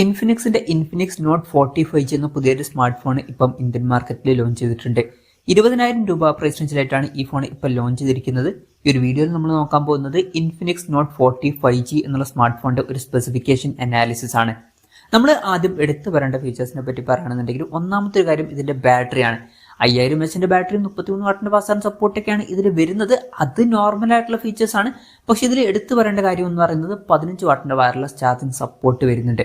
ഇൻഫിനിക്സിന്റെ Infinix not 45G എന്ന പുതിയൊരു smart phone ഇപ്പം ഇന്ത്യൻ മാർക്കറ്റിൽ ലോഞ്ച് ചെയ്തിട്ടുണ്ട്. 20,000 രൂപ പ്രൈസ് റേഞ്ചിലായിട്ടാണ് ഈ ഫോൺ ഇപ്പോൾ ലോഞ്ച് ചെയ്തിരിക്കുന്നത്. ഈ ഒരു വീഡിയോയിൽ നമ്മൾ നോക്കാൻ പോകുന്നത് ഇൻഫിനിക്സ് നോട്ട് 45G എന്നുള്ള സ്മാർട്ട് ഫോണിന്റെ ഒരു സ്പെസിഫിക്കേഷൻ അനാലിസിസ് ആണ്. നമ്മൾ ആദ്യം എടുത്തു വരേണ്ട ഫീച്ചേഴ്സിനെ പറ്റി പറയുകയാണെന്നുണ്ടെങ്കിൽ ഒന്നാമത്തെ ഒരു കാര്യം ഇതിന്റെ ബാറ്ററിയാണ്. 5000 mAh ബാറ്ററി 33 വാട്ടിന്റെ ഫാസ്റ്റ് ചാർജ് സപ്പോർട്ടൊക്കെയാണ് ഇതിൽ വരുന്നത്. അത് നോർമൽ ആയിട്ടുള്ള ഫീച്ചേഴ്സ് ആണ്. പക്ഷെ ഇതിൽ എടുത്തു വരേണ്ട കാര്യം എന്ന് പറയുന്നത് 15 വാട്ടിന്റെ വയർലെസ് ചാർജിങ് സപ്പോർട്ട് വരുന്നുണ്ട്.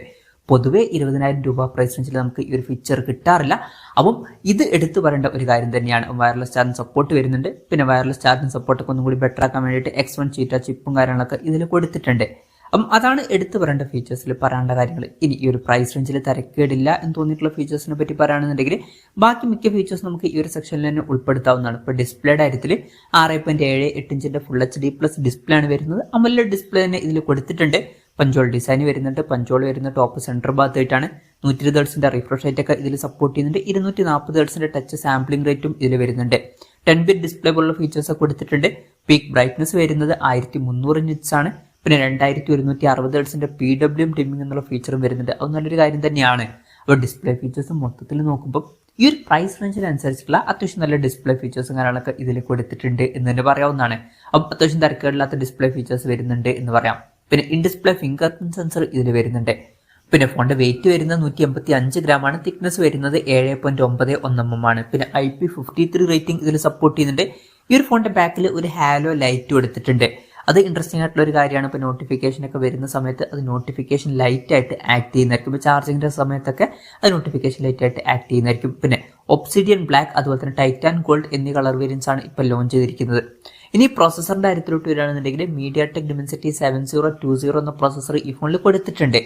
പൊതുവെ 20,000 രൂപ പ്രൈസ് റേഞ്ചിൽ നമുക്ക് ഈ ഒരു ഫീച്ചർ കിട്ടാറില്ല. അപ്പം ഇത് എടുത്തു പറയേണ്ട ഒരു കാര്യം തന്നെയാണ്. വയർലെസ് ചാർജിങ് സപ്പോർട്ട് വരുന്നുണ്ട്. പിന്നെ വയർലെസ് ചാർജിങ് സപ്പോർട്ടൊക്കെ ഒന്നും കൂടി ബെറ്റർ ആക്കാൻ വേണ്ടിയിട്ട് X1 ചീറ്റ ചിപ്പും കാര്യങ്ങളൊക്കെ ഇതിൽ കൊടുത്തിട്ടുണ്ട്. അപ്പം അതാണ് എടുത്തു പറയേണ്ട ഫീച്ചേഴ്സിൽ പറയാനുള്ള കാര്യങ്ങൾ. ഇനി ഈ ഒരു പ്രൈസ് റേഞ്ചിൽ തരക്കേടില്ല എന്ന് തോന്നിയിട്ടുള്ള ഫീച്ചേഴ്സിനെ പറ്റി പറയുകയാണെന്നുണ്ടെങ്കിൽ ബാക്കി മിക്ക ഫീച്ചേഴ്സ് നമുക്ക് ഈ ഒരു സെക്ഷനിൽ തന്നെ ഉൾപ്പെടുത്താവുന്നതാണ്. ഇപ്പോൾ ഡിസ്പ്ലേയുടെ കാര്യത്തിൽ 6.78 ഇഞ്ചിന്റെ ഫുൾ HD+ ഡിസ്പ്ലേ ആണ് വരുന്നത്. AMOLED ഡിസ്പ്ലേ തന്നെ ഇതിൽ കൊടുത്തിട്ടുണ്ട്. പഞ്ചോൾ ഡിസൈൻ വരുന്നുണ്ട്. പഞ്ചോൾ വരുന്ന ടോപ്പ് സെന്റർ ഭാഗത്തായിട്ടാണ്. 120 Hz റിഫ്രഷ് റേറ്റ് ഒക്കെ ഇതിൽ സപ്പോർട്ട് ചെയ്യുന്നുണ്ട്. 240 Hz ടച്ച് സാമ്പിളിംഗ് റേറ്റും ഇതിൽ വരുന്നുണ്ട്. 10-bit ഡിസ്പ്ലേ പോലുള്ള ഫീച്ചേഴ്സ് ഒക്കെ കൊടുത്തിട്ടുണ്ട്. പീക്ക് ബ്രൈറ്റ്നസ് വരുന്നത് 1300 nits ആണ്. പിന്നെ 2160 Hz PWM ഡിമ്മിംഗ് എന്നുള്ള ഫീച്ചറും വരുന്നുണ്ട്. അത് നല്ലൊരു കാര്യം തന്നെയാണ്. അപ്പോൾ ഡിസ്പ്ലേ ഫീച്ചേഴ്സ് മൊത്തത്തിൽ നോക്കുമ്പോൾ ഈ ഒരു പ്രൈസ് റേഞ്ചിനനുസരിച്ചുള്ള അത്യാവശ്യം നല്ല ഡിസ്പ്ലേ ഫീച്ചേഴ്സും കാര്യങ്ങളൊക്കെ ഇതിൽ കൊടുത്തിട്ടുണ്ട് എന്ന് തന്നെ പറയാവുന്നതാണ്. അപ്പം അത്യാവശ്യം തരക്കേടില്ലാത്ത ഡിസ്പ്ലേ ഫീച്ചേഴ്സ് വരുന്നുണ്ട് എന്ന് പറയാം. പിന്നെ in display finger print sensor ഇതിൽ വരുന്നുണ്ട്. പിന്നെ ഫോണിന്റെ വെയിറ്റ് വരുന്നത് 185 ഗ്രാമാണ്. തിക്നെസ് വരുന്നത് 7.91 mm ആണ്. പിന്നെ IP53 റേറ്റിംഗ് ഇതിൽ സപ്പോർട്ട് ചെയ്യുന്നുണ്ട്. ഈ ഒരു ഫോണിന്റെ ബാക്കിൽ ഒരു ഹാലോ ലൈറ്റ് കൊടുത്തിട്ടുണ്ട്. അത് ഇൻട്രസ്റ്റിംഗ് ആയിട്ടുള്ള ഒരു കാര്യമാണ്. ഇപ്പോൾ നോട്ടിഫിക്കേഷൻ ഒക്കെ വരുന്ന സമയത്ത് അത് നോട്ടിഫിക്കേഷൻ ലൈറ്റ് ആയിട്ട് ആക്ട് ചെയ്യുന്നതായിരിക്കും. ഇപ്പോൾ ചാർജിങ്ങിന്റെ സമയത്തൊക്കെ അത് നോട്ടിഫിക്കേഷൻ ലൈറ്റ് ആയിട്ട് ആക്ട് ചെയ്യുന്നതായിരിക്കും. പിന്നെ ഒബ്സിഡിയൻ ബ്ലാക്ക് അതുപോലെ തന്നെ ടൈറ്റാൻ ഗോൾഡ് എന്നീ കളർ വേരിയൻസ് ആണ് ഇപ്പോൾ ലോഞ്ച് ചെയ്തിരിക്കുന്നത്. ഇനി പ്രോസസറിന്റെ കാര്യത്തിലോട്ട് വരികയാണെന്നുണ്ടെങ്കിൽ MediaTek Dimensity 7020 എന്ന പ്രോസസർ ഈ ഫോണിൽ കൊടുത്തിട്ടുണ്ട്.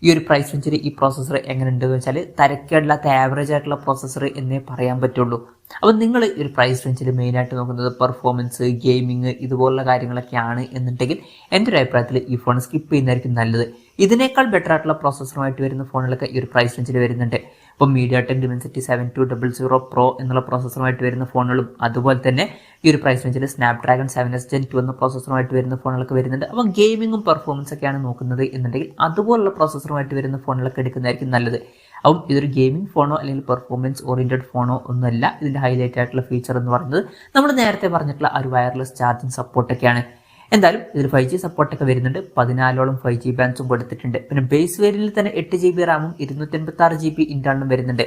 ഈ ഒരു പ്രൈസ് റേഞ്ചിൽ ഈ പ്രോസസർ എങ്ങനെ ഉണ്ടെന്ന് വെച്ചാൽ തരക്കേടില്ലാത്ത ആവറേജ് ആയിട്ടുള്ള പ്രോസസർ എന്നേ പറയാൻ പറ്റുള്ളൂ. അപ്പം നിങ്ങൾ ഈ ഒരു പ്രൈസ് റേഞ്ചിൽ മെയിനായിട്ട് നോക്കുന്നത് പെർഫോമൻസ്, ഗെയിമിങ് ഇതുപോലുള്ള കാര്യങ്ങളൊക്കെയാണ് എന്നുണ്ടെങ്കിൽ എൻ്റെ ഒരു അഭിപ്രായത്തിൽ ഈ ഫോൺ സ്കിപ്പ് ചെയ്യുന്നതായിരിക്കും നല്ലത്. ഇതിനേക്കാൾ ബെറ്റർ ആയിട്ടുള്ള പ്രോസസറുമായിട്ട് വരുന്ന ഫോണുകളൊക്കെ ഈ ഒരു പ്രൈസ് റേഞ്ചിൽ വരുന്നുണ്ട്. ഇപ്പോൾ MediaTek Dimensity 7200 Pro എന്നുള്ള പ്രോസസറുമായിട്ട് വരുന്ന ഫോണുകളും അതുപോലെ തന്നെ ഈ ഒരു പ്രൈസ് റേഞ്ചിൽ Snapdragon 7S Gen 2 എന്ന പ്രോസസറുമായിട്ട് വരുന്ന ഫോണുകളൊക്കെ വരുന്നുണ്ട്. അപ്പോൾ ഗെയിമിങ്ങും പെർഫോമൻസ് ഒക്കെയാണ് നോക്കുന്നത് എന്നുണ്ടെങ്കിൽ അതുപോലുള്ള പ്രോസസറുമായിട്ട് വരുന്ന ഫോണുകളൊക്കെ എടുക്കുന്നതായിരിക്കും നല്ലത്. അപ്പം ഇതൊരു ഗെയിമിംഗ് ഫോണോ അല്ലെങ്കിൽ പെർഫോമൻസ് ഓറിയന്റഡ് ഫോണോ ഒന്നുമല്ല. ഇതിന്റെ ഹൈലൈറ്റ് ആയിട്ടുള്ള ഫീച്ചർ എന്ന് പറയുന്നത് നമ്മൾ നേരത്തെ പറഞ്ഞിട്ടുള്ള ഒരു വയർലെസ് ചാർജിങ് സപ്പോർട്ടൊക്കെയാണ്. എന്തായാലും ഇതിൽ 5G സപ്പോർട്ടൊക്കെ വരുന്നുണ്ട്. 14ഓളം 5G ബാൻഡ്സും കൊടുത്തിട്ടുണ്ട്. പിന്നെ ബേസ് വേരിയന്റിൽ തന്നെ 8GB റാമും 256GB ഇന്റേണലും വരുന്നുണ്ട്.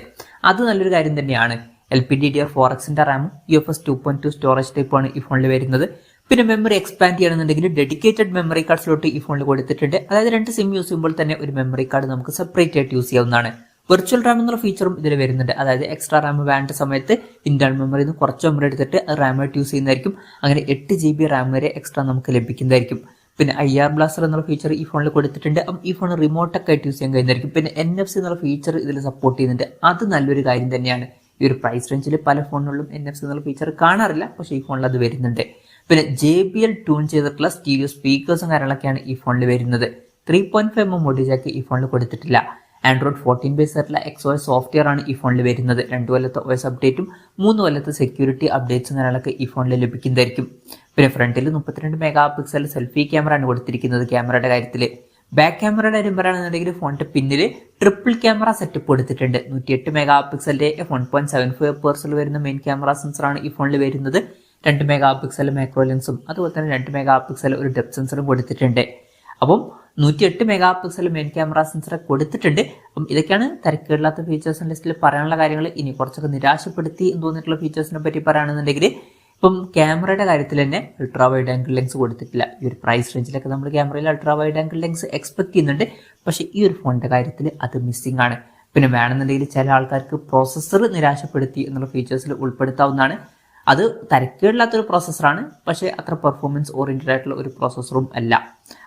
അത് നല്ലൊരു കാര്യം തന്നെയാണ്. LPDDR4Xന്റെ റാമും UFS 2.2 സ്റ്റോറേജ് ടൈപ്പാണ് ഈ ഫോണിൽ വരുന്നത്. പിന്നെ മെമ്മറി എക്സ്പാൻഡ് ചെയ്യണമെന്നുണ്ടെങ്കിൽ ഡെഡിക്കേറ്റഡ് മെമ്മറി കാർഡ് സ്ലോട്ട് ഈ ഫോണിൽ കൊടുത്തിട്ടുണ്ട്. അതായത് 2 സിം യൂസ് ചെയ്യുമ്പോൾ തന്നെ ഒരു മെമ്മറി കാർഡ് നമുക്ക് സെപ്പറേറ്റ് ആയിട്ട് യൂസ് ചെയ്യാവുന്നതാണ്. വെർച്വൽ റാം എന്നുള്ള ഫീച്ചറും ഇതിൽ വരുന്നുണ്ട്. അതായത് എക്സ്ട്രാ റാം വേണ്ട സമയത്ത് ഇന്റേണൽ മെമ്മറിയിൽ നിന്ന് കുറച്ച് മെമ്മറി എടുത്തിട്ട് റാമായിട്ട് യൂസ് ചെയ്യുന്നതായിരിക്കും. അങ്ങനെ 8GB റാം വരെ എക്സ്ട്രാ നമുക്ക് ലഭിക്കുന്നതായിരിക്കും. പിന്നെ IR ബ്ലാസ്റ്റർ എന്നുള്ള ഫീച്ചർ ഈ ഫോണിൽ കൊടുത്തിട്ടുണ്ട്. അപ്പം ഈ ഫോൺ റിമോട്ടൊക്കെ ആയിട്ട് യൂസ് ചെയ്യാൻ കഴിയുന്നതായിരിക്കും. പിന്നെ NFC എന്നുള്ള ഫീച്ചർ ഇതിൽ സപ്പോർട്ട് ചെയ്യുന്നുണ്ട്. അത് നല്ലൊരു കാര്യം തന്നെയാണ്. ഈ ഒരു പ്രൈസ് റേഞ്ചിൽ പല ഫോണുകളിലും NFC എന്നുള്ള ഫീച്ചർ കാണാറില്ല. പക്ഷേ ഈ ഫോണിൽ അത് വരുന്നുണ്ട്. പിന്നെ JBL ട്യൂൺ ചെയ്തിട്ടുള്ള സ്റ്റീരിയോ സ്പീക്കേഴ്സും കാര്യങ്ങളൊക്കെയാണ് ഈ ഫോണിൽ വരുന്നത്. 3.5mm ഓഡിയോ ജാക്ക് ഈ ഫോണിൽ കൊടുത്തിട്ടില്ല. Android 14 ബേസ് ആയിട്ടുള്ള XOS സോഫ്റ്റ്വെയർ ആണ് ഈ ഫോണിൽ വരുന്നത്. 2 കൊല്ലത്തെ OS അപ്ഡേറ്റും 3 കൊല്ലത്തെ സെക്യൂരിറ്റി അപ്ഡേറ്റ്സും കാര്യങ്ങളൊക്കെ ഈ ഫോണിൽ ലഭിക്കുന്നതായിരിക്കും. പിന്നെ ഫ്രണ്ടിൽ 32 MP സെൽഫി ക്യാമറ ആണ് കൊടുത്തിരിക്കുന്നത്. ക്യാമറയുടെ കാര്യത്തിൽ ബാക്ക് ക്യാമറയുടെ കാര്യം പറയുകയാണെന്നുണ്ടെങ്കിൽ ഫോണിന്റെ പിന്നിൽ ട്രിപ്പിൾ ക്യാമറ സെറ്റപ്പ് കൊടുത്തിട്ടുണ്ട്. 108 MP 1.75 വരുന്ന മെയിൻ ക്യാമറ സെൻസറാണ് ഈ ഫോണിൽ വരുന്നത്. 2 MP മാക്രോ ലെൻസും അതുപോലെ തന്നെ 2 MP ഒരു ഡെപ്ത് സെൻസറും കൊടുത്തിട്ടുണ്ട്. അപ്പം 108 MP മെയിൻ ക്യാമറ സെൻസർ കൊടുത്തിട്ടുണ്ട്. അപ്പം ഇതൊക്കെയാണ് തരക്കേടില്ലാത്ത ഫീച്ചേഴ്സിന്റെ ലിസ്റ്റിൽ പറയാനുള്ള കാര്യങ്ങൾ. ഇനി കുറച്ചൊക്കെ നിരാശപ്പെടുത്തി എന്ന് തോന്നിയിട്ടുള്ള ഫീച്ചേഴ്സിനെ പറ്റി പറയുകയാണെന്നുണ്ടെങ്കിൽ ഇപ്പം ക്യാമറയുടെ കാര്യത്തിൽ തന്നെ അൾട്രാ വൈഡ് ആംഗിൾ ലെൻസ് കൊടുത്തിട്ടില്ല. ഈ ഒരു പ്രൈസ് റേഞ്ചിലൊക്കെ നമ്മൾ ക്യാമറയിൽ ultra wide angle lens expect ചെയ്യുന്നുണ്ട്. പക്ഷേ ഈ ഒരു ഫോണിന്റെ കാര്യത്തിൽ അത് മിസ്സിംഗ് ആണ്. പിന്നെ വേണമെന്നുണ്ടെങ്കിൽ ചില ആൾക്കാർക്ക് പ്രോസസ്സർ നിരാശപ്പെടുത്തി എന്നുള്ള ഫീച്ചേഴ്സിൽ ഉൾപ്പെടുത്താവുന്നതാണ്. അത് തരക്കേടില്ലാത്തൊരു പ്രോസസ്സറാണ്. പക്ഷേ അത്ര പെർഫോമൻസ് ഓറിയന്റഡ് ആയിട്ടുള്ള ഒരു പ്രോസസ്സറും അല്ല.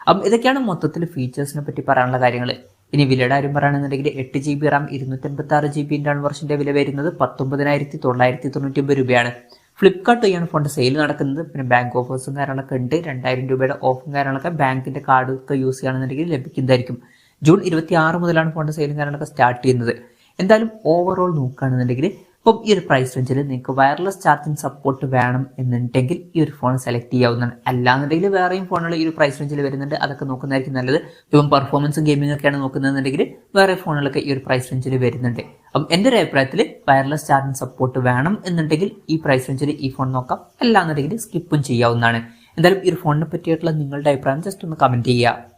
അപ്പം ഇതൊക്കെയാണ് മൊത്തത്തിൽ ഫീച്ചേഴ്സിനെ പറ്റി പറയാനുള്ള കാര്യങ്ങൾ. ഇനി വിലയുടെ കാര്യം പറയുകയാണെന്നുണ്ടെങ്കിൽ 8GB റാം 256GB ഇന്റേണൽ വെർഷന്റെ വില വരുന്നത് 19,999 രൂപയാണ്. ഫ്ലിപ്കാർട്ട് വഴിയാണ് ഫോണിന്റെ സെയിൽ നടക്കുന്നത്. പിന്നെ ബാങ്ക് ഓഫേഴ്സും കാര്യങ്ങളൊക്കെ ഉണ്ട്. 2000 രൂപയുടെ ഓഫും കാര്യങ്ങളൊക്കെ ബാങ്കിന്റെ കാർഡ് ഒക്കെ യൂസ് ചെയ്യുകയാണെന്നുണ്ടെങ്കിൽ ലഭിക്കുന്നതായിരിക്കും. ജൂൺ 26 മുതലാണ് ഫോണിന്റെ സെയിലും കാര്യങ്ങളൊക്കെ സ്റ്റാർട്ട് ചെയ്യുന്നത്. എന്തായാലും ഓവറോൾ നോക്കുകയാണെന്നുണ്ടെങ്കിൽ അപ്പം ഈ ഒരു പ്രൈസ് റേഞ്ചിൽ നിങ്ങൾക്ക് വയർലെസ് ചാർജിങ് സപ്പോർട്ട് വേണം എന്നുണ്ടെങ്കിൽ ഈ ഒരു ഫോൺ സെലക്ട് ചെയ്യാവുന്നതാണ്. അല്ലാന്നുണ്ടെങ്കിൽ വേറെയും ഫോണുകൾ ഈ ഒരു പ്രൈസ് റേഞ്ചിൽ വരുന്നുണ്ട്, അതൊക്കെ നോക്കുന്നതായിരിക്കും നല്ലത്. ഇപ്പം പെർഫോമൻസും ഗെയിമിംഗ് ഒക്കെയാണ് നോക്കുന്നതെന്നുണ്ടെങ്കിൽ വേറെ ഫോണുകളൊക്കെ ഈ ഒരു പ്രൈസ് റേഞ്ചിൽ വരുന്നുണ്ട്. അപ്പം എൻ്റെ ഒരു അഭിപ്രായത്തിൽ വയർലെസ് ചാർജിങ് സപ്പോർട്ട് വേണം എന്നുണ്ടെങ്കിൽ ഈ പ്രൈസ് റേഞ്ചിൽ ഈ ഫോൺ നോക്കാം, അല്ലാന്നുണ്ടെങ്കിൽ സ്കിപ്പും ചെയ്യാവുന്നതാണ്. എന്തായാലും ഈ ഒരു ഫോണിനെ പറ്റിയിട്ടുള്ള നിങ്ങളുടെ അഭിപ്രായം ജസ്റ്റ് ഒന്ന് കമന്റ് ചെയ്യുക.